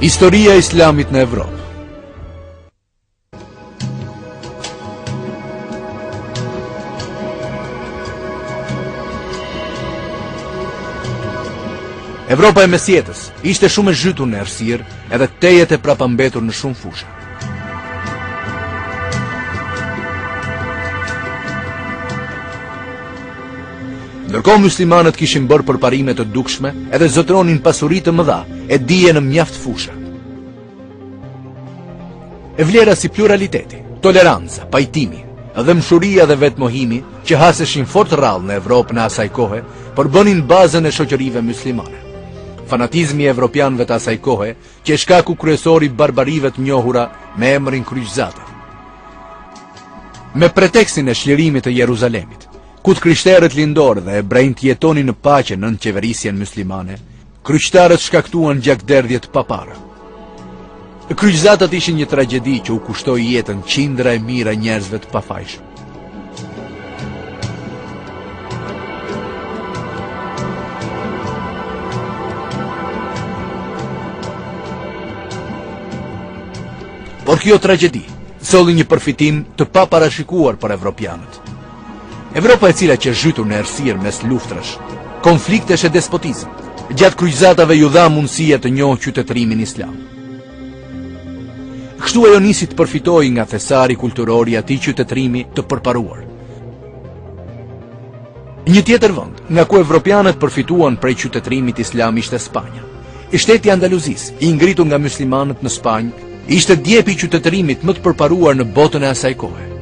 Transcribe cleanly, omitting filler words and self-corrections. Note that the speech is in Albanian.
Historia e Islamit në Evropë. Evropa e mesjetës ishte shumë e zhytur në errësirë, edhe tejet e prapambetur në shumë fusha. Ndërkohë muslimanët kishin bërë përparime të dukshme edhe zotronin pasuri të mëdha e dije në mjaft fusha. E vlera si pluraliteti, toleranca, pajtimi, dhe mshuria dhe vetmohimi që haseshin fort rrallë në Evropë në asaj kohe, përbënin bazën e shoqërive muslimane. Fanatizmi e evropianëve të asaj kohe, që e shkaku kryesor i barbarive të njohura me emrin kryqëzate. Me pretekstin e shlirimit të Jeruzalemit, ku të krishterët lindor dhe hebrejt jetonin në paqe nën qeverisjen muslimane, kryqtarët shkaktuan gjakderdhjet pa para. Kryqëzatat ishin një tragjedi që u kushtoi jetën qindra e mira njerëzve të pafajshëm. Por kjo tragjedi solli një përfitim të paparashikuar për evropianët. Evropa e cila që zhytur në errësirë mes luftrash, konfliktesh e despotizëm, gjatë kryqëzatave ju dha mundësia të njohë qytetërimin islam. Kështu ajo nisi të përfitoi nga thesari kulturor i atij qytetërimi të përparuar. Një tjetër vend nga ku evropianët përfituan prej qytetërimit islam ishte Spanja. Shteti Andaluzis, i ngritur nga muslimanët në Spanjë, ishte djepi i qytetërimit më të përparuar në botën e asaj kohe.